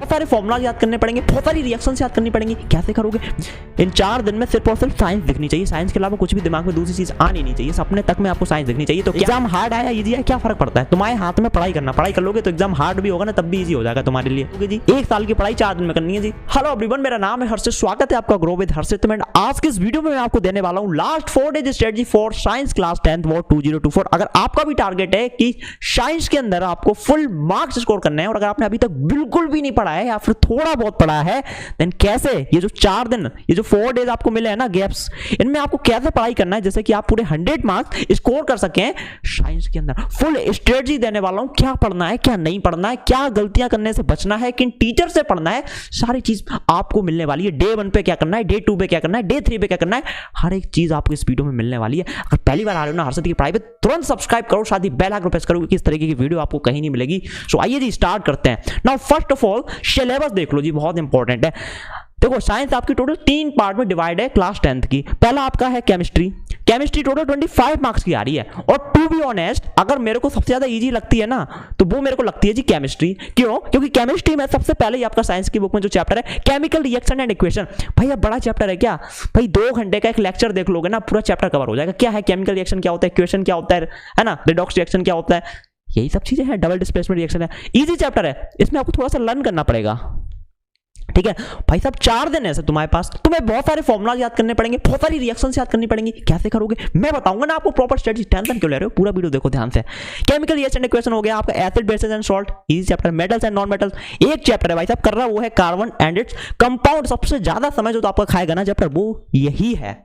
बहुत सारे फॉर्मुला याद करने पड़ेंगे, बहुत सारी रिएक्शन याद करनी पड़ेंगी। कैसे करोगे? इन 4 दिन में सिर्फ और सिर्फ साइंस दिखनी चाहिए। साइंस के अलावा कुछ भी दिमाग में दूसरी चीज आनी नहीं चाहिए। सपने तक में आपको साइंस दिखनी चाहिए। तो एग्जाम हार्ड आया इजी है क्या फर्क पड़ता है? तुम्हारे हाथ में पढ़ाई करना। पढ़ाई कर लोगे तो एग्जाम हार्ड भी होगा ना, तब भी इजी हो जाएगा तुम्हारे लिए जी। 1 साल की पढ़ाई 4 दिन में करनी है जी। हेलो एवरीवन, मेरा नाम है हर्षित। स्वागत है आपका ग्रो विद हर्षित में। आज के इस वीडियो में मैं आपको देने वाला हूं last 4 days strategy for science class 10th वो 2024। अगर आपका भी टारगेट है कि साइंस के अंदर आपको फुल मार्क्स स्कोर करने हैं और अगर आपने अभी तक बिल्कुल भी नहीं पढ़ा है या फिर थोड़ा बहुत पढ़ा है, देन कैसे ये जो 4 दिन, ये जो 4 डेज आपको मिले हैं ना गैप्स, इनमें आपको कैसे पढ़ाई करना है जैसे कि आप पूरे 100 मार्क्स स्कोर कर सकें साइंस के अंदर। फुल स्ट्रेटजी देने वाला हूं, क्या पढ़ना है, क्या नहीं पढ़ना है, क्या गलतियां करने से बचना है, किन टीचर से पढ़ना है, सारी चीज आपको मिलने वाली है। डे 1 पे क्या करना है, डे 2 पे क्या करना है, डे 3 पे क्या करना है, हर एक चीज आपको इस वीडियो में मिलने वाली है। अगर पहली बार आ रहे हो ना हर्षित की पढ़ाई पे, तुरंत सब्सक्राइब करो, साथ ही बेल आइकन प्रेस करो क्योंकि इस तरीके की वीडियो आपको कहीं नहीं मिलेगी। सो आइए जी स्टार्ट करते हैं। Now first of all syllabus देख लो जी, बहुत इंपॉर्टेंट है। देखो साइंस आपकी टोटल 3 पार्ट में डिवाइड है क्लास 10th की। पहला आपका है केमिस्ट्री। केमिस्ट्री टोटल 25 मार्क्स की आ रही है और टू बी ऑनेस्ट अगर मेरे को सबसे ज्यादा इजी लगती है ना तो वो मेरे को लगती है जी केमिस्ट्री। क्यों? क्योंकि केमिस्ट्री में सबसे पहले ही आपका साइंस की बुक में जो चैप्टर है केमिकल रिएक्शन एंड इक्वेशन, भाई अब बड़ा चैप्टर है क्या भाई, 2 घंटे का एक लेक्चर देख लोगे ना पूरा चैप्टर कवर हो जाएगा। क्या है केमिकल रिएक्शन, क्या होता है इक्वेशन, क्या होता है ना, रिडॉक्स रिएक्शन क्या होता है, यही सब चीजें हैं। डबल डिस्प्लेसमेंट रिएक्शन है, इजी चैप्टर है, इसमें आपको थोड़ा सा लर्न करना पड़ेगा। ठीक है भाई साहब, 4 दिन ऐसे तुम्हारे पास, तुम्हें बहुत सारे फॉर्मुला याद करने पड़ेंगे, बहुत सारी रिएक्शंस याद करनी पड़ेंगी। कैसे करोगे मैं बताऊंगा ना आपको प्रॉपर स्ट्रेटजी। टेंशन क्यों ले रहे हो, पूरा वीडियो देखो ध्यान से। केमिकल रिएक्शन इक्वेशन हो गया आपका, acid basis and salt easy chapter, metals and non metals एक चैप्टर है भाई साहब कर रहा, वो है कार्बन एंड इट्स कंपाउंड। सबसे ज्यादा समय जो तो आपका खाएगा ना चैप्टर वो यही है,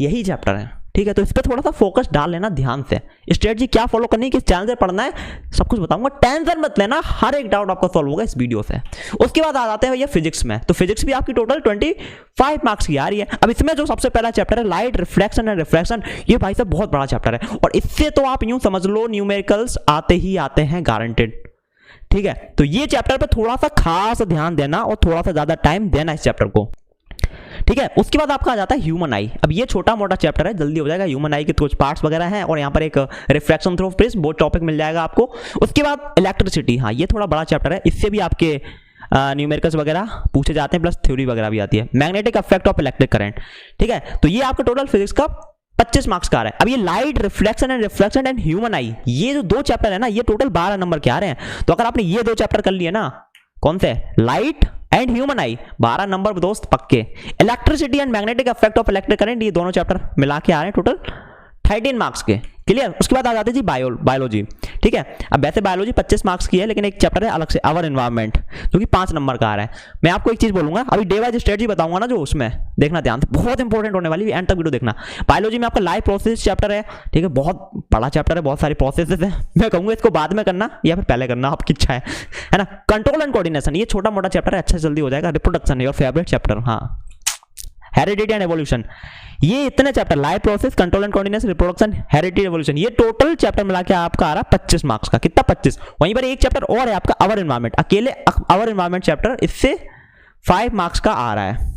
यही चैप्टर है। ठीक है, तो इस पर थोड़ा सा फोकस डाल लेना ध्यान से। स्ट्रेटजी क्या फॉलो करनी है, किस चैनल से पढ़ना है, सब कुछ बताऊंगा। टेंशन मत लेना, हर एक डाउट आपका सॉल्व होगा इस वीडियो से। उसके बाद आ जाते हैं भैया फिजिक्स में। तो फिजिक्स भी आपकी टोटल 25 मार्क्स की आ रही है। अब इसमें जो सबसे पहला चैप्टर है लाइट रिफ्लेक्शन एंड रिफ्रैक्शन, ये भाई साहब बहुत बड़ा चैप्टर है और इससे तो आप यूं समझ लो न्यूमेरिकल्स आते ही आते हैं गारंटेड। ठीक है, तो ये चैप्टर पर थोड़ा सा खास ध्यान देना और थोड़ा सा ज्यादा टाइम देना इस चैप्टर को। ठीक है, उसके बाद आपका आ जाता है ह्यूमन आई। अब ये छोटा मोटा चैप्टर है, जल्दी हो जाएगा। ह्यूमन आई के कुछ पार्ट्स वगैरह हैं और यहाँ पर एक रिफ्रैक्शन थ्रू प्रिज्म वो टॉपिक मिल जाएगा आपको। उसके बाद इलेक्ट्रिसिटी, हाँ ये थोड़ा बड़ा चैप्टर है, इससे भी आपके न्यूमेरिकल्स वगैरह पूछे जाते हैं, प्लस थ्योरी वगैरह भी आती है। Magnetic effect of electric current, ठीक है, तो ये आपका टोटल फिजिक्स का 25 मार्क्स का आ रहा है। अब ये लाइट रिफ्लेक्शन एंड ह्यूमन आई, ये जो 2 चैप्टर है ना ये टोटल 12 नंबर के आ रहे हैं। तो अगर आपने ये 2 चैप्टर कर लिए ना, कौन से, light and human I, 12 number दोस्त पक्के। Electricity and magnetic effect of electric current, ये दोनों चैप्टर मिला के आ रहे हैं टोटल 13 मार्क्स के। क्लियर? उसके बाद आ जाते हैं जी बायोलॉजी। ठीक है, अब वैसे बायोलॉजी 25 मार्क्स की है लेकिन एक चैप्टर है अलग से आवर एनवायरनमेंट जो कि 5 नंबर का आ रहा है। मैं आपको एक चीज बोलूंगा, अभी डे वाइज स्ट्रेटजी बताऊंगा ना जो, उसमें देखना ध्यान से, बहुत इंपॉर्टेंट होने वाली है, एंड तक वीडियो देखना। बायोलॉजी में आपका लाइफ प्रोसेस चैप्टर है। ठीक है, बहुत बड़ा चैप्टर है, बहुत सारी प्रोसेसेस है। मैं कहूंगा इसको बाद में करना या फिर पहले करना, आपकी इच्छा है ना। कंट्रोल एंड कोऑर्डिनेशन, ये छोटा मोटा चैप्टर है, अच्छा जल्दी हो जाएगा। रिप्रोडक्शन योर फेवरेट चैप्टर, हाँ। हेरिडिटी एंड एवोल्यूशन, ये इतने chapter, life process, control and coordination, reproduction, heredity, evolution, ये टोटल चैप्टर मिला के आपका आ रहा 25 मार्क्स का। कितना? 25। वहीं पर एक चैप्टर और है आपका अवर एनवायरनमेंट, अकेले अवर एनवायरनमेंट चैप्टर, इससे 5 मार्क्स का आ रहा है।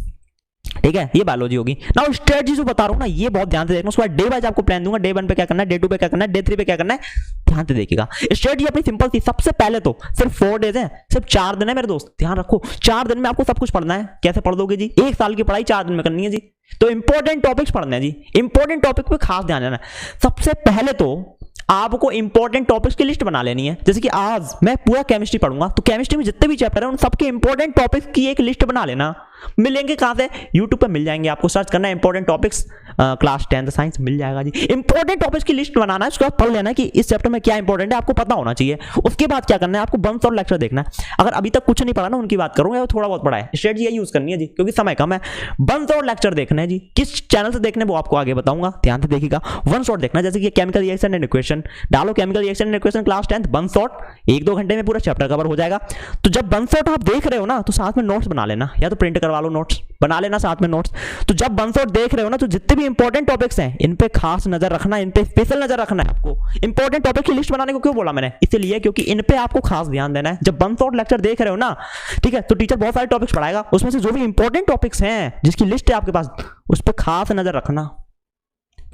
ठीक है, ये बायोलॉजी होगी। नाउ स्ट्रेटजी जो बता रहा हूं ना ये बहुत ध्यान से देखना। उसके बाद डे वाइज आपको प्लान दूंगा, डे 1 पे क्या करना है, डे 2 पे क्या करना है, डे 3 पे क्या करना है, ध्यान से देखिएगा। स्ट्रेटजी अपनी सिंपल थी। सबसे पहले तो सिर्फ 4 डेज है, सिर्फ 4 दिन है मेरे दोस्त, ध्यान रखो। 4 दिन में आपको सब कुछ पढ़ना है। कैसे पढ़ दोगे जी? 1 साल की पढ़ाई 4 दिन में करनी है जी। तो इंपॉर्टेंट टॉपिक्स पढ़ने हैं जी, इंपॉर्टेंट टॉपिक पे खास ध्यान देना है। सबसे पहले तो आपको इंपॉर्टेंट टॉपिक्स की लिस्ट बना लेनी है। जैसे कि आज मैं पूरा केमिस्ट्री पढ़ूंगा तो केमिस्ट्री में जितने भी चैप्टर हैं उन सबके इंपॉर्टेंट टॉपिक्स की एक लिस्ट बना लेना। मिलेंगे कहां से? यूट्यूब पे मिल जाएंगे, आपको सर्च करना है important topics class 10th science, मिल जाएगा जी। इंपॉर्टेंट टॉपिक्स की लिस्ट बनाना है, उसके बाद पढ़ लेना कि इस चैप्टर में क्या इंपॉर्टेंट है, आपको पता होना चाहिए। उसके बाद क्या करना है, आपको बंस और लेक्चर देखना है। अगर अभी तक कुछ नहीं पढ़ा ना उनकी बात करूंगा, थोड़ा बहुत पढ़ा है, स्ट्रेटजी यही यूज करनी है जी क्योंकि समय कम है। बंस और लेक्चर देखना है जी, किस चैनल से देखने वो आपको आगे बताऊंगा, ध्यान से देखिएगा। वन शॉट देखना, जैसे कि केमिकल रिएक्शन एंड इक्वेशन, डालो chemical reaction and equation class 10th one shot, 1-2 घंटे में पूरा चैप्टर कवर हो जाएगा। तो जब वन शॉट आप देख रहे हो ना तो साथ में नोट्स बना लेना, या तो प्रिंट करवा लो, नोट्स बना लेना साथ में नोट्स। तो जब वन शॉट देख रहे हो ना तो जितने भी इंपॉर्टेंट टॉपिक्स हैं इन पे खास नजर रखना है, इन पे स्पेशल नजर रखना है आपको। इंपॉर्टेंट टॉपिक की लिस्ट बनाने को क्यों बोला मैंने, इसलिए क्योंकि इन पे आपको खास ध्यान देना है। जब वन शॉट लेक्चर देख रहे हो ना, ठीक है, तो टीचर बहुत सारे टॉपिक्स पढ़ाएगा, उसमें से जो भी इंपॉर्टेंट टॉपिक्स हैं जिसकी लिस्ट है आपके पास उस पर खास नजर रखना।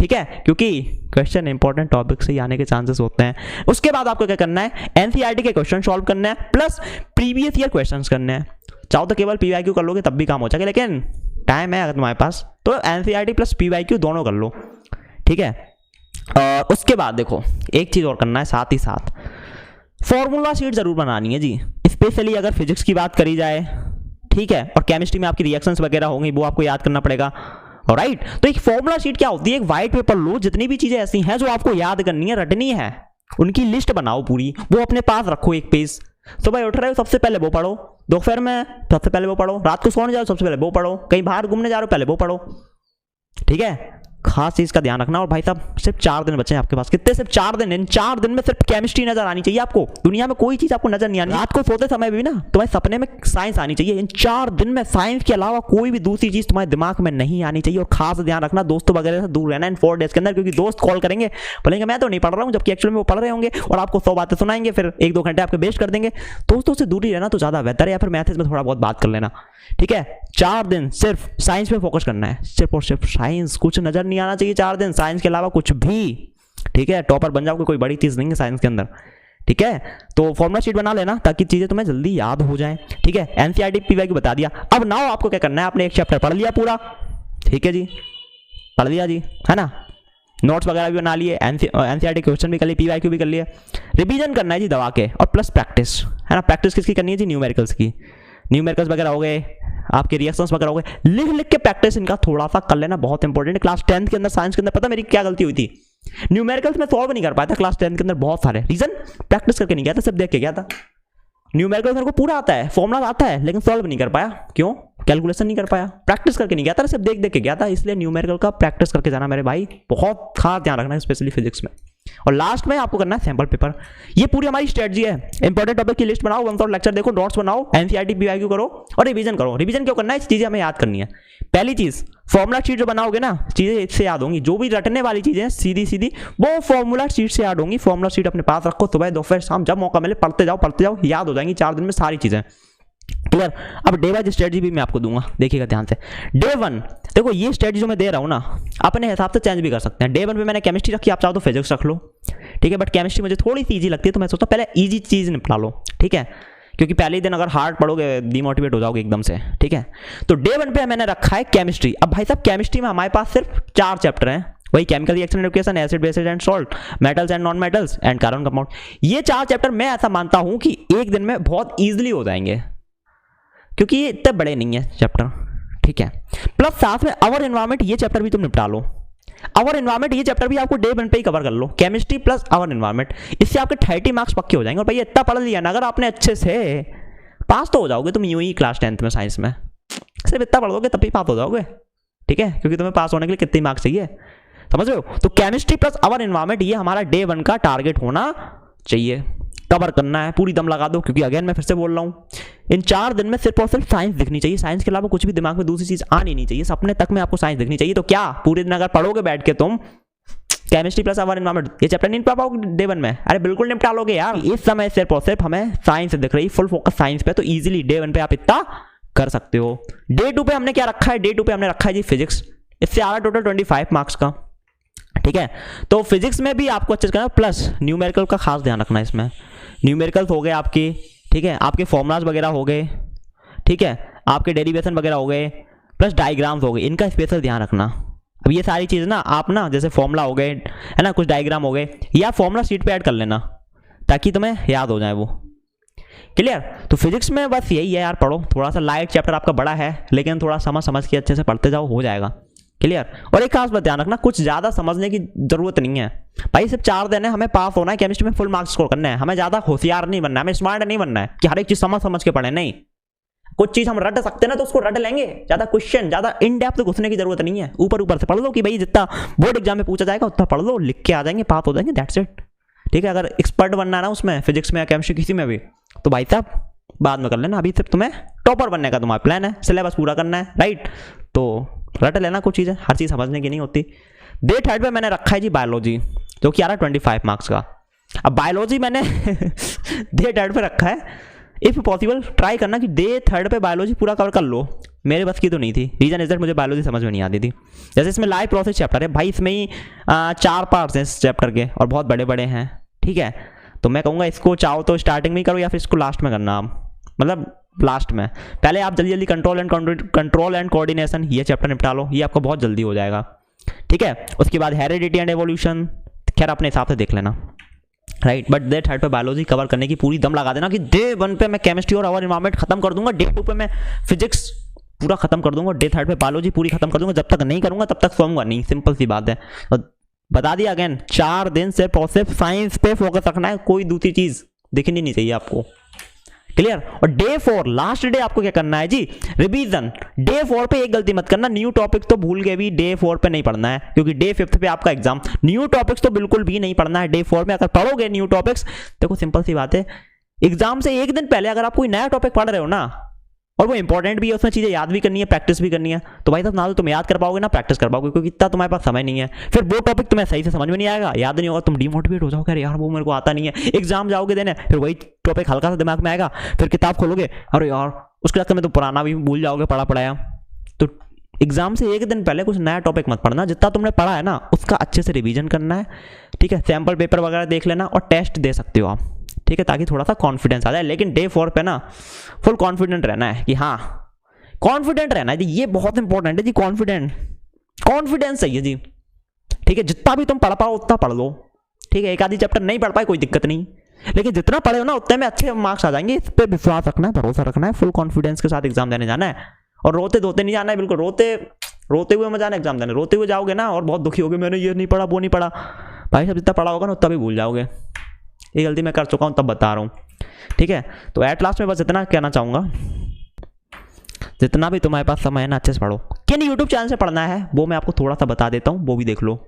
ठीक है, क्योंकि क्वेश्चन इंपॉर्टेंट टॉपिक से ही आने के चांसेस होते हैं। उसके बाद आपको क्या करना है, एनसीईआरटी के क्वेश्चन सॉल्व करने हैं प्लस प्रीवियस ईयर क्वेश्चंस करने हैं। चाहो तो केवल पीवाईक्यू कर लोगे तब भी काम हो जाएगा, लेकिन टाइम है अगर तुम्हारे पास तो एनसीईआरटी प्लस पीवाईक्यू दोनों कर लो, ठीक है। और उसके बाद देखो एक चीज़ और करना है, साथ ही साथ फॉर्मूला शीट जरूर बनानी है जी, स्पेशली अगर फिजिक्स की बात करी जाए, ठीक है। और केमिस्ट्री में आपकी रिएक्शंस वगैरह होंगी, वो आपको याद करना पड़ेगा, राइट। तो एक फॉर्मूला शीट क्या होती है, एक व्हाइट पेपर लो, जितनी भी चीजें ऐसी हैं जो आपको याद करनी है, रटनी है, उनकी लिस्ट बनाओ पूरी, वो अपने पास रखो एक पेज। सुबह उठ रहे हो सबसे पहले वो पढ़ो, दोपहर में सबसे पहले वो पढ़ो, रात को सोने जाओ सबसे पहले वो पढ़ो, कहीं बाहर घूमने जा रहे हो पहले वो पढ़ो, ठीक है। खास चीज का ध्यान रखना। और भाई साहब सिर्फ 4 दिन बचे हैं आपके पास, कितने, सिर्फ 4 दिन। इन 4 दिन में सिर्फ केमिस्ट्री नजर आनी चाहिए आपको, दुनिया में कोई चीज आपको नजर नहीं आनी। रात को सोते समय भी ना तुम्हारे सपने में साइंस आनी चाहिए। इन 4 दिन में साइंस के अलावा कोई भी दूसरी चीज तुम्हारे दिमाग में नहीं आनी चाहिए। और खास ध्यान रखना, दोस्तों वगैरह से दूर रहना इन 4 डेज के अंदर, क्योंकि दोस्त कॉल करेंगे, बोलेंगे मैं तो नहीं पढ़ रहा हूँ, जबकि एक्चुअली में वो पढ़ रहे होंगे और आपको 100 बातें सुनाएंगे, फिर 1-2 घंटे आपके वेस्ट कर देंगे। दोस्तों से दूरी रहना तो ज्यादा बेहतर है, या फिर मैथ्स में थोड़ा बहुत बात कर लेना, ठीक है। 4 दिन सिर्फ साइंस पे फोकस करना है, सिर्फ और सिर्फ साइंस, कुछ नजर नहीं आना चाहिए 4 दिन, साइंस के अलावा कुछ भी, ठीक है। टॉपर बन जाओगे, कोई बड़ी चीज नहीं है साइंस के अंदर, ठीक है। तो फॉर्मूला शीट बना लेना ताकि चीजें तुम्हें जल्दी याद हो जाएं, ठीक है। एनसीईआरटी पीवाईक्यू बता दिया। अब नाउ आपको क्या करना है, आपने एक चैप्टर पढ़ लिया पूरा, ठीक है जी, पढ़ लिया जी, है ना। नोट्स वगैरह भी बना लिए, एनसीईआरटी क्वेश्चन भी कर लिए, पीवाईक्यू भी कर लिए। रिवीजन करना है जी दबा के, और प्लस प्रैक्टिस, है ना। प्रैक्टिस किसकी करनी है जी, न्यूमेरिकल्स की। न्यूमेरिकल्स वगैरह हो गए, आपके रिएक्शंस वगैरह हो गए, लिख लिख के प्रैक्टिस इनका थोड़ा सा कर लेना, बहुत इंपॉर्टेंट है। क्लास 10th के अंदर साइंस के अंदर पता मेरी क्या गलती हुई थी, न्यूमेरिकल्स में सॉल्व नहीं कर पाया था क्लास 10th के अंदर, बहुत सारे रीजन, प्रैक्टिस करके नहीं गया था, सिर्फ देख के गया था। न्यूमेरिकल्स मेरे को पूरा आता है, फॉर्मूला आता है, लेकिन सॉल्व नहीं कर पाया, क्यों, कैलकुलेशन नहीं कर पाया, प्रैक्टिस करके नहीं गया था, सिर्फ देख देख के गया था। इसलिए न्यूमेरिकल का प्रैक्टिस करके जाना मेरे भाई, बहुत खास ध्यान रखना है, स्पेशली फिजिक्स में। और लास्ट में आपको करना है सैंपल पेपर। ये पूरी हमारी स्ट्रेटजी है। इंपॉर्टेंट टॉपिक की लिस्ट बनाओ, 1 शॉट लेक्चर देखो, नोट्स बनाओ, एनसीईआरटी पीवाईक्यू करो और रिवीजन करो। रिवीजन क्यों करना है, चीजें हमें याद करनी है। पहली चीज, फॉर्मूला शीट जो बनाओगे ना, चीजें इससे याद होंगी, जो भी रटने वाली चीजें सीधी सीधी वो फॉर्मूला शीट से याद होंगी। फॉर्मूला शीट अपने पास रखो, सुबह दोपहर शाम जब मौका मिले पढ़ते जाओ, याद हो जाएंगी 4 दिन में सारी चीजें, क्लियर। अब डे वाइज स्ट्रेटजी भी मैं आपको दूंगा, देखिएगा ध्यान से। डे 1 देखो, ये स्ट्रेटजी जो मैं दे रहा हूँ ना, अपने हिसाब से चेंज भी कर सकते हैं। डे 1 पे मैंने केमिस्ट्री रखी, आप चाहो तो फिजिक्स रख लो, ठीक है। बट केमिस्ट्री मुझे थोड़ी सी ईजी लगती है, तो मैं सोचता पहले ईजी चीज निपटा लो, ठीक है, क्योंकि पहले ही दिन अगर हार्ड पढ़ोगे डिमोटिवेट हो जाओगे एकदम से, ठीक है। तो डे 1 पे मैंने रखा है केमिस्ट्री। अब भाई साहब केमिस्ट्री में हमारे पास सिर्फ 4 चैप्टर हैं, वही chemical reaction and reaction, acid basis and salt, metals and non metals and carbon compound. ये 4 चैप्टर मैं ऐसा मानता हूं कि एक दिन में बहुत ईजिली हो जाएंगे, क्योंकि ये इतने बड़े नहीं है चैप्टर, ठीक है। प्लस साथ में अवर एनवायरनमेंट, ये चैप्टर भी तुम निपटा लो। अवर एनवायरनमेंट ये चैप्टर भी आपको डे 1 पे ही कवर कर लो, केमिस्ट्री प्लस अवर एनवायरनमेंट। इससे आपके 30 मार्क्स पक्के हो जाएंगे। और भाई इतना पढ़ लिया ना अगर आपने अच्छे से, पास तो हो जाओगे तुम यूं ही क्लास 10th में साइंस में, सिर्फ इतना पढ़ लोगे तभी पास हो जाओगे, ठीक है। क्योंकि तुम्हें पास होने के लिए कितने मार्क्स चाहिए, समझ रहे हो। तो केमिस्ट्री प्लस अवर एनवायरनमेंट ये हमारा डे 1 का टारगेट होना चाहिए, कवर करना है, पूरी दम लगा दो। क्योंकि अगेन मैं फिर से बोल रहा हूँ, इन 4 दिन में सिर्फ और सिर्फ साइंस दिखनी चाहिए, साइंस के अलावा कुछ भी दिमाग में दूसरी चीज आनी नहीं चाहिए, सपने तक में आपको साइंस दिखनी चाहिए। तो क्या पूरे दिन अगर पढ़ोगे बैठ के तुम केमिस्ट्री प्लस अवर एनवायरनमेंट, ये चैप्टर नहीं निपटा पाओगे डे 1 में, अरे बिल्कुल निपटा लोगे यार। इस समय सिर्फ और सिर्फ हमें साइंस दिख रही, फुल फोकस साइंस पे, तो इजीली डे 1 पे आप इतना कर सकते हो। डे 2 पे हमने क्या रखा है, डे 2 पे हमने रखा है जी फिजिक्स। इससे आ रहा टोटल 25 मार्क्स का, ठीक है। तो फिजिक्स में भी आपको अच्छे से करना, प्लस न्यूमेरिकल का खास ध्यान रखना। इसमें न्यूमेरिकल्स हो गए आपके, ठीक है, आपके फॉर्मूलाज वगैरह हो गए, ठीक है, आपके डेरिवेशन वगैरह हो गए, प्लस डायग्राम्स हो गए, इनका स्पेशल ध्यान रखना। अब ये सारी चीज़ ना आप ना, जैसे फॉर्मूला हो गए, है ना, कुछ डायग्राम हो गए, या फॉर्मूला शीट पे ऐड कर लेना ताकि तुम्हें याद हो जाए वो, क्लियर। तो फिजिक्स में बस यही है यार, पढ़ो थोड़ा सा, लाइट चैप्टर आपका बड़ा है, लेकिन थोड़ा समझ के अच्छे से पढ़ते जाओ, हो जाएगा, क्लियर। और एक खास बात ध्यान रखना, कुछ ज़्यादा समझने की जरूरत नहीं है भाई, सिर्फ 4 दिन है, हमें पास होना है, केमिस्ट्री में फुल मार्क्स स्कोर करना है, हमें ज़्यादा होशियार नहीं बनना है, हमें स्मार्ट नहीं बनना है कि हर एक चीज़ समझ के पढ़े, नहीं। कुछ चीज हम रट सकते हैं ना, तो उसको रट लेंगे, ज्यादा क्वेश्चन, ज्यादा इन डेप्थ घुसने की जरूरत नहीं है, ऊपर से पढ़ लो कि भाई जितना बोर्ड एग्जाम में पूछा जाएगा उतना पढ़ लो, लिख के आ जाएंगे, पास हो जाएंगे, दैट्स इट, ठीक है। अगर एक्सपर्ट बनना है ना उसमें, फिजिक्स में या केमिस्ट्री किसी में भी, तो भाई साहब बाद में कर लेना, अभी सिर्फ तुम्हें टॉपर बनने का तुम्हारा प्लान है, सिलेबस पूरा करना है, राइट। तो रट लेना कुछ चीज़ें, हर चीज़ समझने की नहीं होती। डे 3 पे मैंने रखा है जी बायोलॉजी, जो कि आ रहा 25 मार्क्स का। अब बायोलॉजी मैंने डे 3 पे रखा है, इफ़ पॉसिबल ट्राई करना कि डे 3 पे बायोलॉजी पूरा कवर कर लो। मेरे बस की तो नहीं थी, रीजन इज दैट मुझे बायोलॉजी समझ में नहीं आती थी। जैसे इसमें लाइफ प्रोसेस चैप्टर है भाई, इसमें ही 4 पार्ट्स हैं इस चैप्टर के और बहुत बड़े बड़े हैं, ठीक है। तो मैं कहूँगा इसको चाहो तो स्टार्टिंग में ही करो या फिर इसको लास्ट में करना आप, मतलब लास्ट में। पहले आप जल्दी जल्दी कंट्रोल एंड कोऑर्डिनेशन ये चैप्टर निपटा लो, ये आपको बहुत जल्दी हो जाएगा, ठीक है। उसके बाद हेरिडिटी एंड एवोल्यूशन, खैर अपने हिसाब से देख लेना, राइट। बट डे 3 पे बायोलॉजी कवर करने की पूरी दम लगा देना कि डे 1 पे मैं केमिस्ट्री और आवर एनवायरनमेंट खत्म कर दूंगा, डे 2 पे मैं फिजिक्स पूरा खत्म कर दूंगा, डे 3 पे बायोलॉजी पूरी खत्म कर दूंगा। जब तक नहीं करूंगा तब तक सोऊंगा नहीं, सिंपल सी बात है। और बता दिया अगेन, 4 दिन से प्रोसेस साइंस पे फोकस रखना है, कोई दूसरी चीज दिखनी नहीं चाहिए आपको, क्लियर। और डे 4 लास्ट डे आपको क्या करना है जी, रिवीजन। डे 4 पे एक गलती मत करना, न्यू टॉपिक्स तो भूल के भी डे 4 पे नहीं पढ़ना है, क्योंकि डे 5 पे आपका एग्जाम। न्यू टॉपिक्स तो बिल्कुल भी नहीं पढ़ना है डे 4 में। अगर पढ़ोगे न्यू टॉपिक्स, देखो सिंपल सी बात है, एग्जाम से एक दिन पहले अगर आप कोई नया टॉपिक पढ़ रहे हो ना, और वो इंपॉर्टेंट भी है, उसमें चीजें याद भी करनी है, प्रैक्टिस भी करनी है, तो भाई साहब ना तो तुम याद कर पाओगे ना प्रैक्टिस कर पाओगे, क्योंकि इतना तुम्हारे पास समय नहीं है। फिर वो टॉपिक तुम्हें सही से समझ में नहीं आएगा, याद नहीं होगा, तुम डिमोटिवेट हो जाओगे, अरे यार वो मेरे को आता नहीं है। एग्जाम जाओगे देने, फिर वही टॉपिक हल्का सा दिमाग में आएगा, फिर किताब खोलोगे, अरे यार उसके चक्कर में तो पुराना भी भूल जाओगे पढ़ा पढ़ाया। तो एग्जाम से एक दिन पहले कुछ नया टॉपिक मत पढ़ना, जितना तुमने पढ़ा है ना उसका अच्छे से रिवीजन करना है, ठीक है। सैम्पल पेपर वगैरह देख लेना और टेस्ट दे सकते हो आप, ठीक है, ताकि थोड़ा सा कॉन्फिडेंस आ जाए। लेकिन डे 4 पे ना फुल कॉन्फिडेंट रहना है कि हाँ, कॉन्फिडेंट रहना है जी, ये बहुत इंपॉर्टेंट है जी। कॉन्फिडेंस चाहिए जी, ठीक है। जितना भी तुम पढ़ पाओ उतना पढ़ लो, ठीक है। एक आधी चैप्टर नहीं पढ़ पाए कोई दिक्कत नहीं, लेकिन जितना पढ़े हो ना उतने में अच्छे मार्क्स आ जाएंगे। इस पे विश्वास रखना है, भरोसा रखना है, फुल कॉन्फिडेंस के साथ एग्जाम देने जाना है। और रोते धोते नहीं जाना है, बिल्कुल रोते हुए मत जाना एग्जाम देने। रोते हुए जाओगे ना और बहुत दुखी होगे, मैंने ये नहीं पढ़ा वो नहीं पढ़ा, भाई साहब जितना पढ़ा होगा ना उतना भी भूल जाओगे। ये गलती मैं कर चुका हूँ तब बता रहा हूँ, ठीक है। तो एट लास्ट में बस इतना कहना चाहूँगा, जितना भी तुम्हारे पास समय है ना अच्छे से पढ़ो। किन यूट्यूब चैनल से पढ़ना है वो मैं आपको थोड़ा सा बता देता हूँ, वो भी देख लो।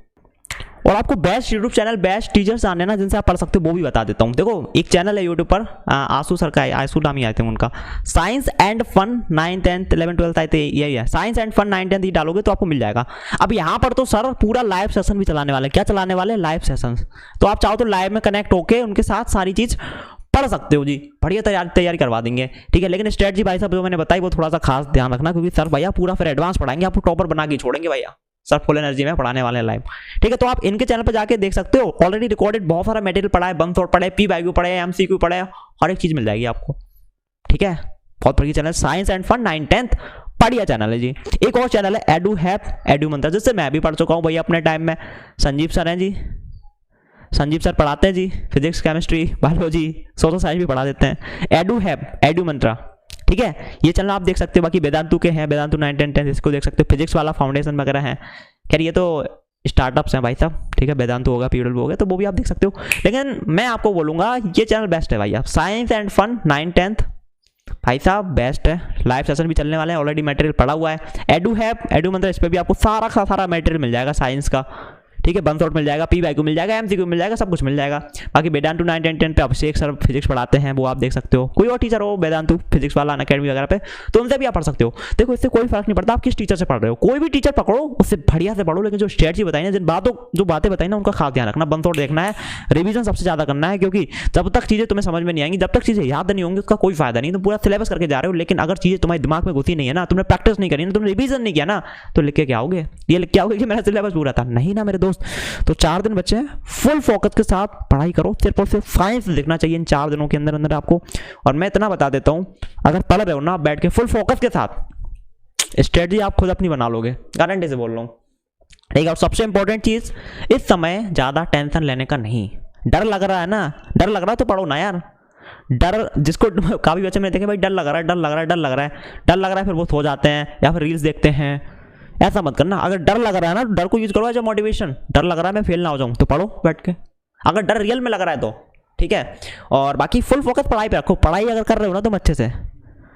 और आपको best YouTube channel, best teachers आने ना जिनसे आप पढ़ सकते हो, वो भी बता देता हूँ। देखो एक चैनल है यूट्यूब पर, आंसू सर का है, आंसू नाम ही आते हैं उनका, science and fun 9th 10th 11th 12th आए थे, यही है science and fun 9th 10th ही डालोगे तो आपको मिल जाएगा। अब यहाँ पर तो सर पूरा लाइव सेशन भी चलाने वाले, क्या चलाने वाले, लाइव सेशन। तो आप चाहो तो लाइव में कनेक्ट होके उनके साथ सारी चीज़ पढ़ सकते हो जी, बढ़िया तैयारी करवा देंगे, ठीक है। लेकिन स्ट्रेटजी भाई साहब जो मैंने बताई वो थोड़ा सा खास ध्यान रखना, क्योंकि सर भैया पूरा फिर एडवांस पढ़ाएंगे, आपको टॉपर बना के छोड़ेंगे भैया, सर फुल एनर्जी में पढ़ाने वाले हैं लाइव, ठीक है। तो आप इनके चैनल पर जाके देख सकते हो, ऑलरेडी रिकॉर्डेड बहुत सारा मटेरियल पढ़ा है, बम शॉट पढ़े, पी वाई क्यू पढ़े, एमसीक्यू पढ़े, हर एक चीज मिल जाएगी आपको, ठीक है। बहुत बढ़िया channel, science and fun 9th 10th, बढ़िया चैनल है जी। एक और चैनल है एडू हैप एडू मंत्र, जिससे मैं भी पढ़ चुका हूँ भैया अपने टाइम में। संजीव सर हैं जी, संजीव सर पढ़ाते हैं जी, physics chemistry biology social science भी पढ़ा देते हैं। एडू हैप एडू मंत्रा, ठीक है, ये चैनल आप देख सकते हो। बाकी वेदांतु के हैं, वेदांतु 9th 10th 10th इसको देख सकते हो। फिजिक्स वाला फाउंडेशन वगैरह है, खैर ये तो स्टार्टअप्स हैं भाई साहब, ठीक है। वेदांतु होगा, पीडब्ल्यू होगा, तो वो भी आप देख सकते हो। लेकिन मैं आपको बोलूँगा ये चैनल बेस्ट है भाई, आप science and fun 9th 10th भाई साहब बेस्ट है। लाइव सेशन भी चलने वाले हैं, ऑलरेडी मटेरियल पड़ा हुआ है। एडू हैप एडू मंत्र, इस पर भी आपको सारा मटेरियल मिल जाएगा साइंस का, ठीक है। बम शॉट मिल जाएगा, पी वाई क्यू मिल जाएगा, एमसीक्यू मिल जाएगा, सब कुछ मिल जाएगा। बाकी वेदांतु 9th 10th 10th पे अभिषेक सर फिजिक्स पढ़ाते हैं, वो आप देख सकते हो। कोई और टीचर हो वेदांतु फिजिक्स वाला अकेडमी वगैरह पे, तो उनसे भी आप पढ़ सकते हो। देखो इससे कोई फर्क नहीं पड़ता आप किस टीचर से पढ़ रहे हो, कोई भी टीचर पकड़ो उससे बढ़िया से पढ़ो। लेकिन जो स्ट्रेटजी बताई ना, जो बातें बताई ना, उनका खास ध्यान रखना, बम शॉट देखना है, रिवीजन सबसे ज्यादा करना है, क्योंकि जब तक चीजें तुम्हें समझ में नहीं आएंगी, जब तक चीजें याद नहीं होंगी, उसका कोई फायदा नहीं। तुम पूरा सिलेबस करके जा रहे हो, लेकिन अगर चीजें तुम्हारे दिमाग में घुसी नहीं है ना, तुमने प्रैक्टिस नहीं करी ना, तुमने रिवीजन नहीं किया ना, तो लिख के क्या आओगे, ये लिख के आओगे कि मेरा सिलेबस पूरा था, नहीं ना मेरे दोस्त। तो 4 दिन बच्चे हैं, फुल फोकस के साथ पढ़ाई करो, सिर्फ और सिर्फ साइंस देखना चाहिए इन 4 दिनों के अंदर आपको। और मैं इतना बता देता हूं, अगर पढ़ रहे हो ना बैठ के फुल फोकस के साथ, स्ट्रेटजी आप खुद अपनी बना लोगे, गारंटी से बोल रहा हूं, ठीक है। और सबसे इंपॉर्टेंट चीज, इस समय ज्यादा टेंशन लेने का नहीं। डर लग रहा है ना, डर लग रहा है तो पढ़ो ना यार। डर जिसको काफी बच्चे मैंने देखे भाई डर लग रहा है, फिर वो सो जाते हैं या फिर रील्स देखते हैं। ऐसा मत करना, अगर डर लग रहा है ना, डर को यूज करो एज मोटिवेशन। डर लग रहा है मैं फेल ना हो जाऊं, तो पढ़ो बैठ के, अगर डर रियल में लग रहा है तो, ठीक है। और बाकी फुल फोकस पढ़ाई पे रखो, पढ़ाई अगर कर रहे हो ना तुम अच्छे से,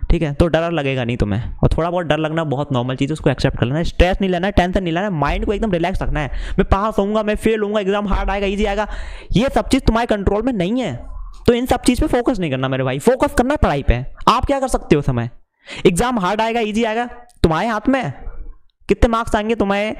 ठीक है, तो डर लगेगा नहीं तुम्हें। और थोड़ा बहुत डर लगना बहुत नॉर्मल चीज़ है, उसको एक्सेप्ट कर लेना है। स्ट्रेस नहीं लेना है, टेंशन नहीं लेना है, माइंड को एकदम रिलैक्स रखना है। मैं पास होऊंगा, मैं फेल होऊंगा, एग्जाम हार्ड आएगा इजी आएगा, ये सब चीज़ तुम्हारे कंट्रोल में नहीं है। तो इन सब चीज़ पे फोकस नहीं करना मेरे भाई, फोकस करना है पढ़ाई पे। आप क्या कर सकते हो, समय एग्जाम हार्ड आएगा इजी आएगा तुम्हारे हाथ में, कितने मार्क्स आएंगे तुम्हारे,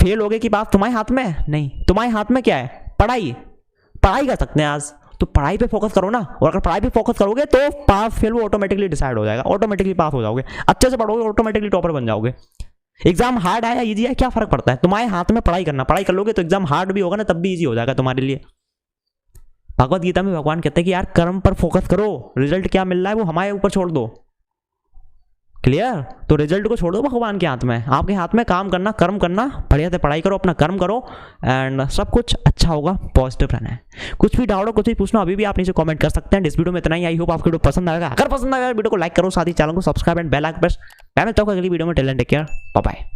फेल हो गए कि बात तुम्हारे हाथ में नहीं, तुम्हारे हाथ में क्या है, पढ़ाई कर सकते हैं आज। तो पढ़ाई पे फोकस करो ना, और अगर पढ़ाई पे फोकस करोगे तो पास फेल वो ऑटोमेटिकली डिसाइड हो जाएगा, ऑटोमेटिकली पास हो जाओगे, अच्छे से पढ़ोगे ऑटोमेटिकली टॉपर बन जाओगे। एग्जाम हार्ड है या इजी है क्या फर्क पड़ता है, तुम्हारे हाथ में पढ़ाई करना, पढ़ाई कर लोगे तो एग्जाम हार्ड भी होगा ना तब भी इजी हो जाएगा तुम्हारे लिए। भगवत गीता में भगवान कहते हैं कि यार कर्म पर फोकस करो, रिजल्ट क्या मिल रहा है वो हमारे ऊपर छोड़ दो। क्लियर? तो रिजल्ट को छोड़ दो भगवान के हाथ में, आपके हाथ में काम करना, कर्म करना, बढ़िया से पढ़ाई करो, अपना कर्म करो एंड सब कुछ अच्छा होगा, पॉजिटिव रहना है। कुछ भी डाउट हो, कुछ भी पूछना, अभी भी आप नीचे कमेंट कर सकते हैं। इस वीडियो में इतना ही, आई होप आपको वीडियो पसंद आएगा। अगर पसंद आएगा वीडियो को लाइक करो, साथ ही चैनल को subscribe and bell icon press. मैं मिलता हूं अगली वीडियो में। Till then take care, bye bye.